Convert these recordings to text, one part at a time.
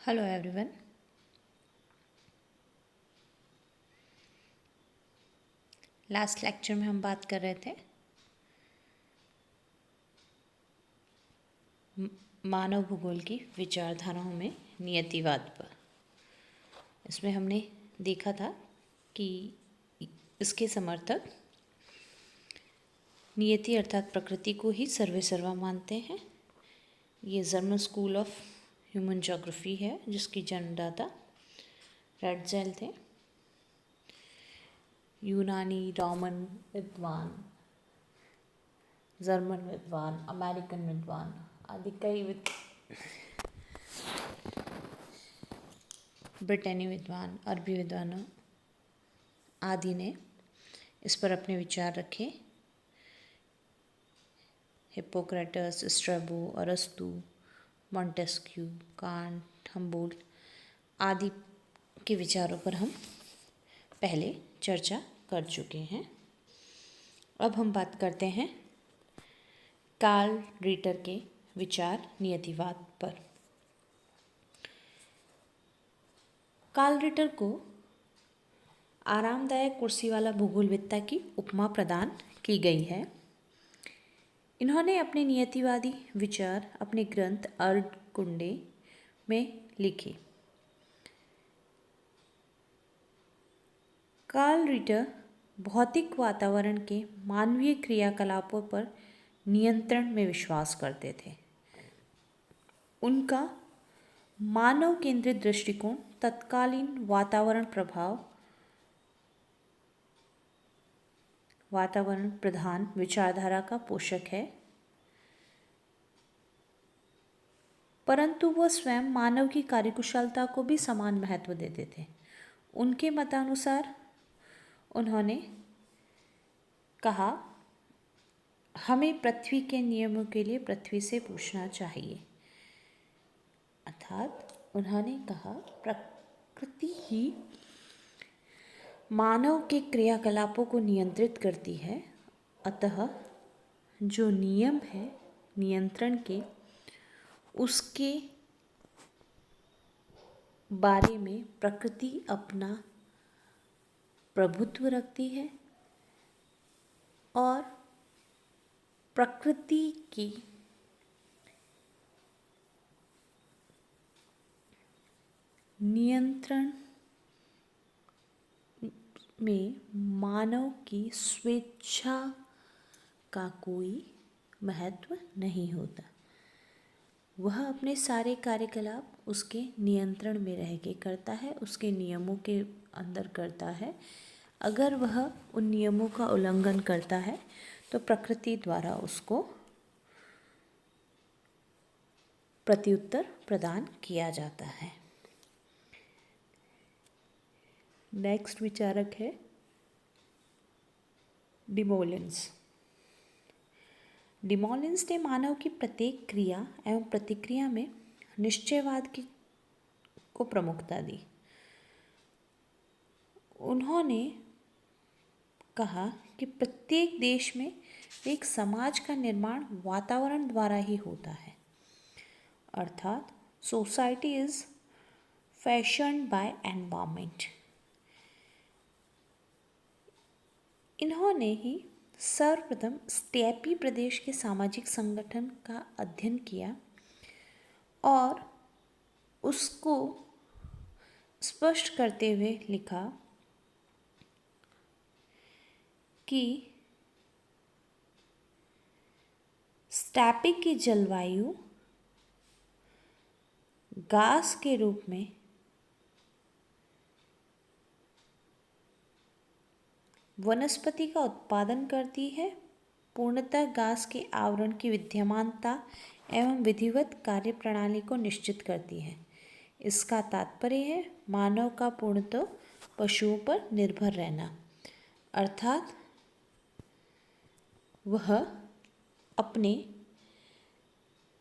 Hello everyone. Last lecture में हम बात कर रहे थे मानव भूगोल की विचारधाराओं में नियतिवाद पर। इसमें हमने देखा था कि इसके समर्थक नियति अर्थात प्रकृति को ही सर्वे सर्वा मानते हैं। ये German school of human geography है जिसकी जन्मदाता रैटजेल थे। यूनानी, रोमन विद्वान, जर्मन विद्वान, अमेरिकन विद्वान आदि कई ब्रिटेनी विद्वान, अरबी विद्वानों आदि ने इस पर अपने विचार रखे। हिप्पोक्रेटस, स्ट्रैबो, अरस्तु, मॉन्टेस्क्यू, कांट, हम्बोल्ट आदि के विचारों पर हम पहले चर्चा कर चुके हैं। अब हम बात करते हैं कार्ल रीटर के विचार नियतिवाद पर। कार्ल रीटर को आरामदायक कुर्सी वाला भूगोलवेत्ता की उपमा प्रदान की गई है। इन्होंने अपने नियतिवादी विचार अपने ग्रंथ अर्धकुंडे में लिखे। कार्ल रीटर भौतिक वातावरण के मानवीय क्रियाकलापों पर नियंत्रण में विश्वास करते थे। उनका मानव केंद्रित दृष्टिकोण तत्कालीन वातावरण प्रधान विचारधारा का पोषक है, परंतु वह स्वयं मानव की कार्यकुशलता को भी समान महत्व देते थे। उनके मतानुसार उन्होंने कहा, हमें पृथ्वी के नियमों के लिए पृथ्वी से पूछना चाहिए। अर्थात उन्होंने कहा प्रकृति ही मानव के क्रियाकलापों को नियंत्रित करती है, अतः जो नियम है नियंत्रण के, उसके बारे में प्रकृति अपना प्रभुत्व रखती है और प्रकृति की नियंत्रण में मानव की स्वेच्छा का कोई महत्व नहीं होता। वह अपने सारे कार्यकलाप उसके नियंत्रण में रह के करता है, उसके नियमों के अंदर करता है। अगर वह उन नियमों का उल्लंघन करता है तो प्रकृति द्वारा उसको प्रत्युत्तर प्रदान किया जाता है। नेक्स्ट विचारक है डिमोलेंस। डिमोलेंस ने मानव की प्रत्येक क्रिया एवं प्रतिक्रिया में निश्चयवाद को प्रमुखता दी। उन्होंने कहा कि प्रत्येक देश में एक समाज का निर्माण वातावरण द्वारा ही होता है, अर्थात society is fashioned by environment. इन्होंने ही सर्वप्रथम स्टेपी प्रदेश के सामाजिक संगठन का अध्ययन किया और उसको स्पष्ट करते हुए लिखा कि स्टेपी की जलवायु घास के रूप में वनस्पति का उत्पादन करती है, पूर्णतः घास के आवरण की विद्यमानता एवं विधिवत कार्यप्रणाली को निश्चित करती है। इसका तात्पर्य है मानव का पूर्णतः पशुओं पर निर्भर रहना, अर्थात वह अपने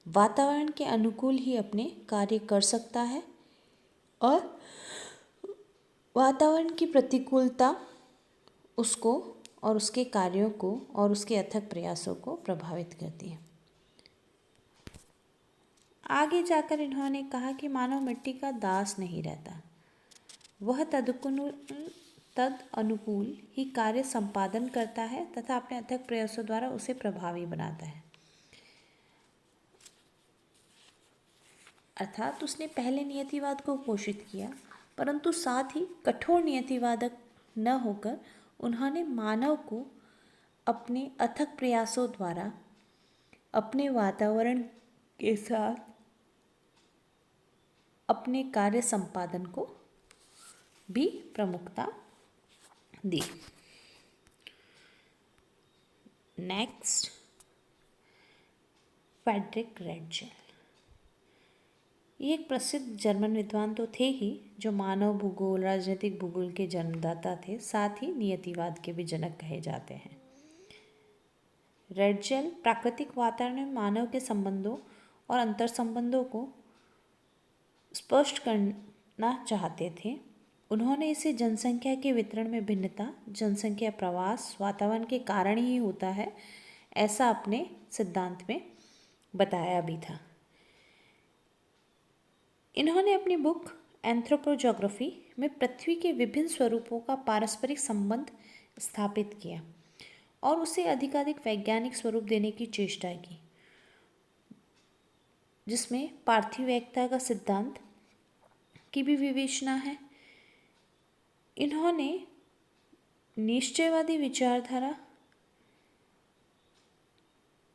वातावरण के अनुकूल ही अपने कार्य कर सकता है और वातावरण की प्रतिकूलता उसको और उसके कार्यों को और उसके अथक प्रयासों को प्रभावित करती है। आगे जाकर इन्होंने कहा कि मानव मिट्टी का दास नहीं रहता, वह तद अनुकूल ही कार्य संपादन करता है तथा अपने अथक प्रयासों द्वारा उसे प्रभावी बनाता है। अर्थात उसने पहले नियतिवाद को पोषित किया, परंतु साथ ही कठोर नियतिवादक न होकर उन्होंने मानव को अपने अथक प्रयासों द्वारा अपने वातावरण के साथ अपने कार्य संपादन को भी प्रमुखता दी। Next, Frederick Ratzel. ये एक प्रसिद्ध जर्मन विद्वान तो थे ही, जो मानव भूगोल, राजनीतिक भूगोल के जन्मदाता थे, साथ ही नियतिवाद के भी जनक कहे जाते हैं। रेडजेल प्राकृतिक वातावरण में मानव के संबंधों और अंतर संबंधों को स्पष्ट करना चाहते थे। उन्होंने इसे जनसंख्या के वितरण में भिन्नता, जनसंख्या प्रवास वातावरण के कारण ही होता है, ऐसा अपने सिद्धांत में बताया भी था। इन्होंने अपनी बुक एंथ्रोपोजोग्राफी में पृथ्वी के विभिन्न स्वरूपों का पारस्परिक संबंध स्थापित किया और उसे अधिकाधिक वैज्ञानिक स्वरूप देने की चेष्टा की, जिसमें पार्थिव एकता का सिद्धांत की भी विवेचना है। इन्होंने निश्चयवादी विचारधारा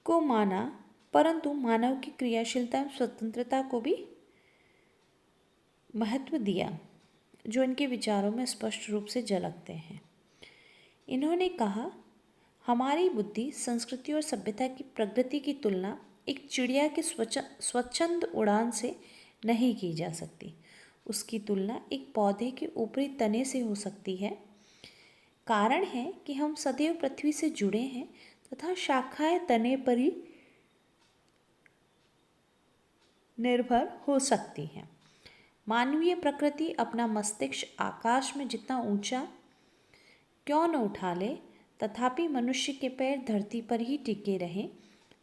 को माना, परंतु मानव की क्रियाशीलता एवं स्वतंत्रता को भी महत्व दिया, जो इनके विचारों में स्पष्ट रूप से झलकते हैं। इन्होंने कहा, हमारी बुद्धि संस्कृति और सभ्यता की प्रगति की तुलना एक चिड़िया के स्वच्छंद उड़ान से नहीं की जा सकती। उसकी तुलना एक पौधे के ऊपरी तने से हो सकती है। कारण है कि हम सदैव पृथ्वी से जुड़े हैं तथा शाखाएं तने पर ही निर्भर हो सकती हैं। मानवीय प्रकृति अपना मस्तिष्क आकाश में जितना ऊंचा क्यों न उठा ले, तथापि मनुष्य के पैर धरती पर ही टिके रहें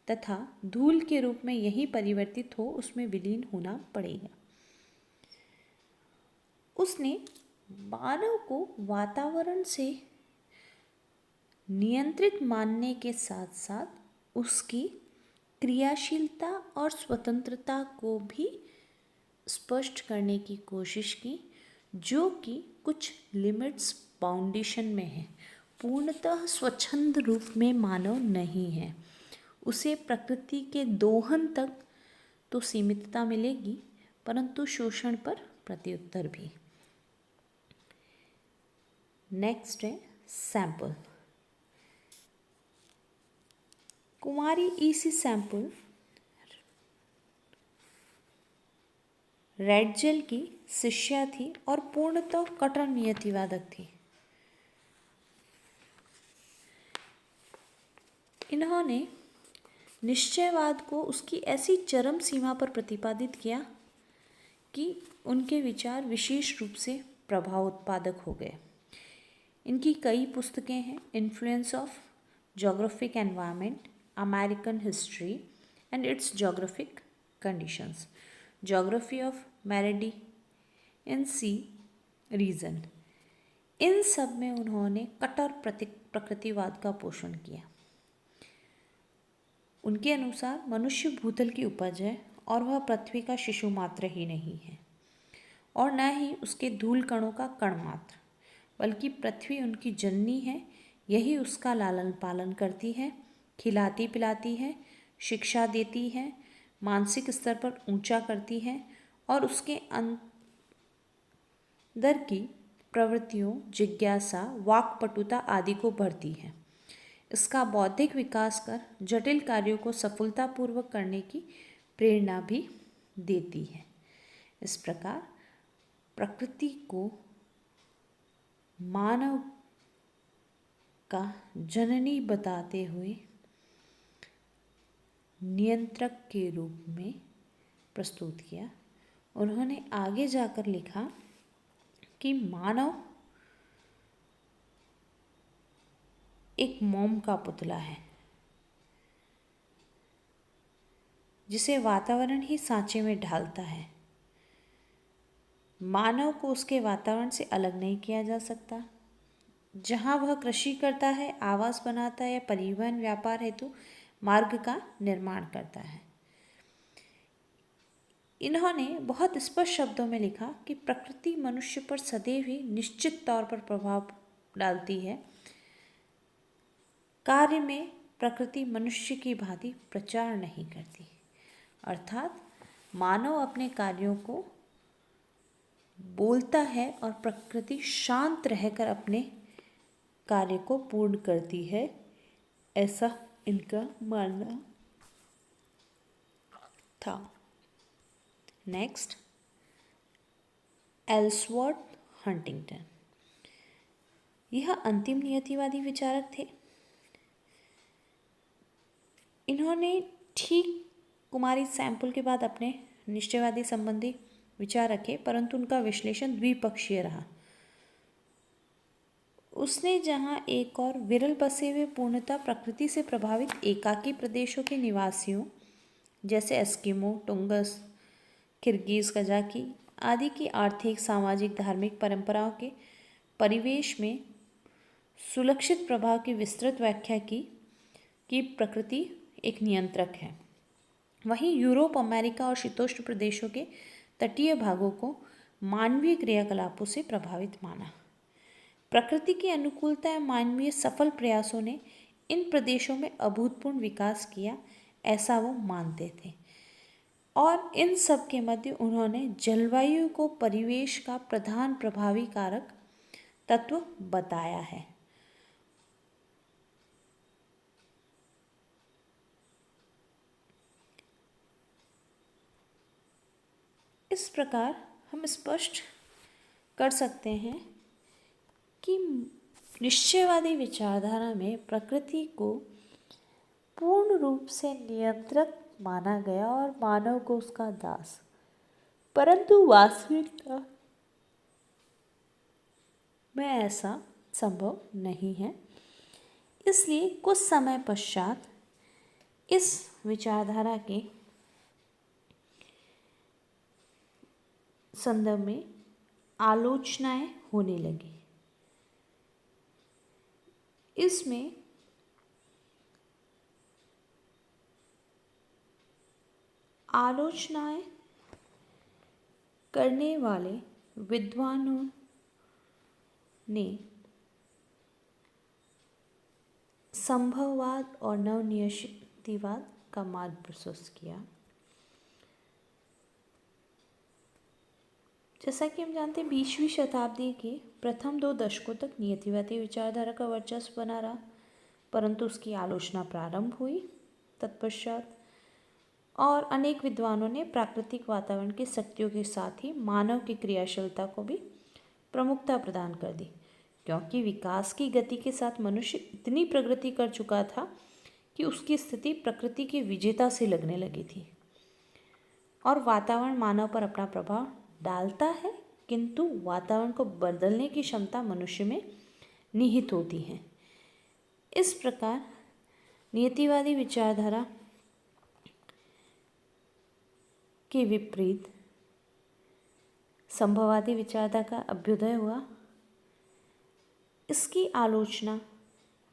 तथा धूल के रूप में यही परिवर्तित हो उसमें विलीन होना पड़ेगा। उसने मानव को वातावरण से नियंत्रित मानने के साथ साथ उसकी क्रियाशीलता और स्वतंत्रता को भी स्पष्ट करने की कोशिश की, जो कि कुछ लिमिट्स बाउंडेशन में है। पूर्णतः स्वच्छंद रूप में मानव नहीं है, उसे प्रकृति के दोहन तक तो सीमितता मिलेगी, परंतु शोषण पर प्रत्युत्तर भी। नेक्स्ट है सैंपल। कुमारी ईसी सैंपल रेडजेल की शिष्या थी और पूर्णतः कट्टर नियतिवादक थी। इन्होंने निश्चयवाद को उसकी ऐसी चरम सीमा पर प्रतिपादित किया कि उनके विचार विशेष रूप से प्रभाव उत्पादक हो गए। इनकी कई पुस्तकें हैं, influence of geographic environment, American history and its geographic conditions, geography of मेरिडियन सी रीजन। इन सब में उन्होंने कट्टर प्रकृतिवाद का पोषण किया। उनके अनुसार मनुष्य भूतल की उपज है और वह पृथ्वी का शिशु मात्र ही नहीं है और न ही उसके धूल कणों का कण मात्र, बल्कि पृथ्वी उनकी जननी है। यही उसका लालन पालन करती है, खिलाती पिलाती है, शिक्षा देती है, मानसिक स्तर पर ऊंचा करती है और उसके अंदर की प्रवृत्तियों, जिज्ञासा, वाक्पटुता आदि को भरती है। इसका बौद्धिक विकास कर जटिल कार्यों को सफलतापूर्वक करने की प्रेरणा भी देती है। इस प्रकार प्रकृति को मानव का जननी बताते हुए नियंत्रक के रूप में प्रस्तुत किया। उन्होंने आगे जाकर लिखा कि मानव एक मोम का पुतला है जिसे वातावरण ही सांचे में ढालता है। मानव को उसके वातावरण से अलग नहीं किया जा सकता। जहाँ वह कृषि करता है, आवास बनाता है या परिवहन व्यापार हेतु मार्ग का निर्माण करता है। इन्होंने बहुत स्पष्ट शब्दों में लिखा कि प्रकृति मनुष्य पर सदैव ही निश्चित तौर पर प्रभाव डालती है। कार्य में प्रकृति मनुष्य की भांति प्रचार नहीं करती, अर्थात मानव अपने कार्यों को बोलता है और प्रकृति शांत रहकर अपने कार्य को पूर्ण करती है, ऐसा इनका मानना था। Next, Ellsworth Huntington. यह अंतिम नियतिवादी विचारक थे। इन्होंने ठीक कुमारी सैंपल के बाद अपने निश्चयवादी संबंधी विचार रखे, परंतु उनका विश्लेषण द्विपक्षीय रहा। उसने जहां एक और विरल बसे हुए पूर्णतः प्रकृति से प्रभावित एकाकी प्रदेशों के निवासियों जैसे एस्किमो, टुंगस, किर्गिज, कजाकी आदि की आर्थिक, सामाजिक, धार्मिक परंपराओं के परिवेश में सुलक्षित प्रभाव की विस्तृत व्याख्या की कि प्रकृति एक नियंत्रक है, वहीं यूरोप, अमेरिका और शीतोष्ण प्रदेशों के तटीय भागों को मानवीय क्रियाकलापों से प्रभावित माना। प्रकृति की अनुकूलता एवं मानवीय सफल प्रयासों ने इन प्रदेशों में अभूतपूर्व विकास किया, ऐसा वो मानते थे। और इन सब के मध्य उन्होंने जलवायु को परिवेश का प्रधान प्रभावी कारक तत्व बताया है। इस प्रकार हम स्पष्ट कर सकते हैं कि निश्चयवादी विचारधारा में प्रकृति को पूर्ण रूप से नियंत्रक माना गया और मानव को उसका दास, परंतु वास्तविकता में ऐसा संभव नहीं है। इसलिए कुछ समय पश्चात इस विचारधारा के संदर्भ में आलोचनाएं होने लगी। इसमें आलोचनाएं करने वाले विद्वानों ने संभववाद और नवनियतिवाद का मार्ग प्रशस्त किया। जैसा कि हम जानते हैं, 20वीं शताब्दी के प्रथम 2 दशकों तक नियतिवादी विचारधारा का वर्चस्व बना रहा, परंतु उसकी आलोचना प्रारंभ हुई तत्पश्चात, और अनेक विद्वानों ने प्राकृतिक वातावरण की शक्तियों के साथ ही मानव की क्रियाशीलता को भी प्रमुखता प्रदान कर दी, क्योंकि विकास की गति के साथ मनुष्य इतनी प्रगति कर चुका था कि उसकी स्थिति प्रकृति की विजेता से लगने लगी थी। और वातावरण मानव पर अपना प्रभाव डालता है, किंतु वातावरण को बदलने की क्षमता मनुष्य में निहित होती है। इस प्रकार नियतिवादी विचारधारा के विपरीत संभववादी विचारधारा का अभ्युदय हुआ। इसकी आलोचना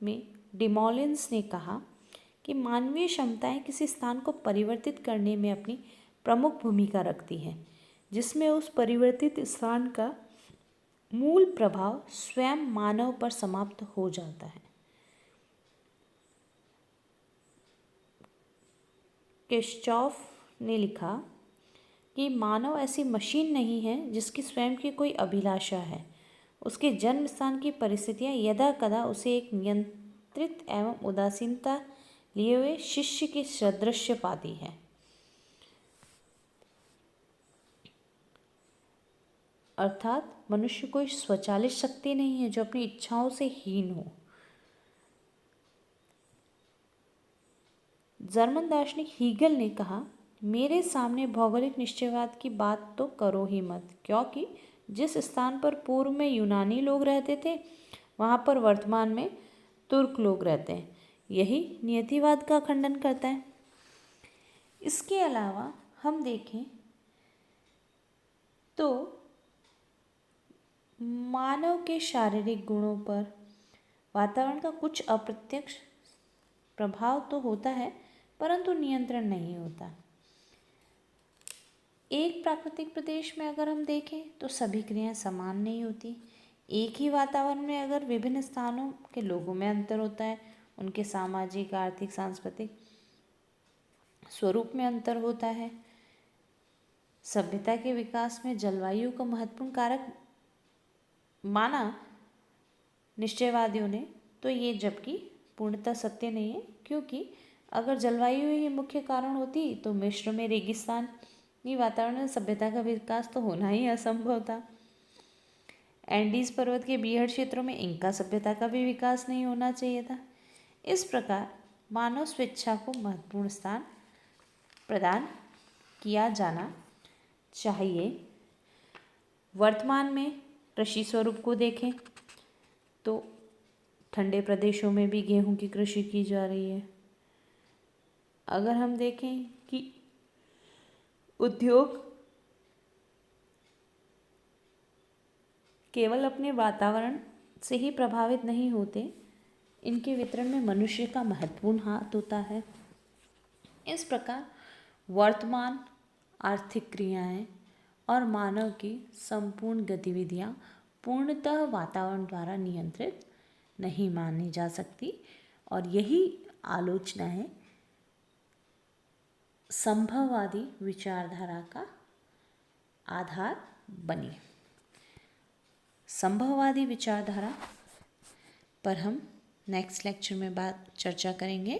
में डिमोलिन्स ने कहा कि मानवीय क्षमताएं किसी स्थान को परिवर्तित करने में अपनी प्रमुख भूमिका रखती हैं, जिसमें उस परिवर्तित स्थान का मूल प्रभाव स्वयं मानव पर समाप्त हो जाता है। किर्चॉफ ने लिखा कि मानव ऐसी मशीन नहीं है जिसकी स्वयं की कोई अभिलाषा है। उसके जन्म स्थान की परिस्थितियां यदा कदा उसे एक नियंत्रित एवं उदासीनता लिए हुए शिष्य के सदृश पाती है। अर्थात मनुष्य कोई स्वचालित शक्ति नहीं है जो अपनी इच्छाओं से हीन हो। जर्मन दार्शनिक हीगल ने कहा, मेरे सामने भौगोलिक निश्चयवाद की बात तो करो ही मत, क्योंकि जिस स्थान पर पूर्व में यूनानी लोग रहते थे वहाँ पर वर्तमान में तुर्क लोग रहते हैं। यही नियतिवाद का खंडन करता है। इसके अलावा हम देखें तो मानव के शारीरिक गुणों पर वातावरण का कुछ अप्रत्यक्ष प्रभाव तो होता है, परंतु नियंत्रण नहीं होता। एक प्राकृतिक प्रदेश में अगर हम देखें तो सभी क्रियाएं समान नहीं होती। एक ही वातावरण में अगर विभिन्न स्थानों के लोगों में अंतर होता है, उनके सामाजिक, आर्थिक, सांस्कृतिक स्वरूप में अंतर होता है। सभ्यता के विकास में जलवायु का महत्वपूर्ण कारक माना निश्चयवादियों ने, तो ये जबकि पूर्णतः सत्य नहीं है, क्योंकि अगर जलवायु ही मुख्य कारण होती तो मिस्र में रेगिस्तानी वातावरण में सभ्यता का विकास तो होना ही असंभव था। एंडीज पर्वत के बीहड़ क्षेत्रों में इंका सभ्यता का भी विकास नहीं होना चाहिए था। इस प्रकार मानव स्वेच्छा को महत्वपूर्ण स्थान प्रदान किया जाना चाहिए। वर्तमान में कृषि स्वरूप को देखें तो ठंडे प्रदेशों में भी गेहूं की कृषि की जा रही है। अगर हम देखें कि उद्योग केवल अपने वातावरण से ही प्रभावित नहीं होते, इनके वितरण में मनुष्य का महत्वपूर्ण हाथ होता है। इस प्रकार वर्तमान आर्थिक क्रियाएं और मानव की संपूर्ण गतिविधियां पूर्णतः वातावरण द्वारा नियंत्रित नहीं मानी जा सकती, और यही आलोचना है संभववादी विचारधारा का आधार बनी। संभववादी विचारधारा पर हम नेक्स्ट लेक्चर में चर्चा करेंगे।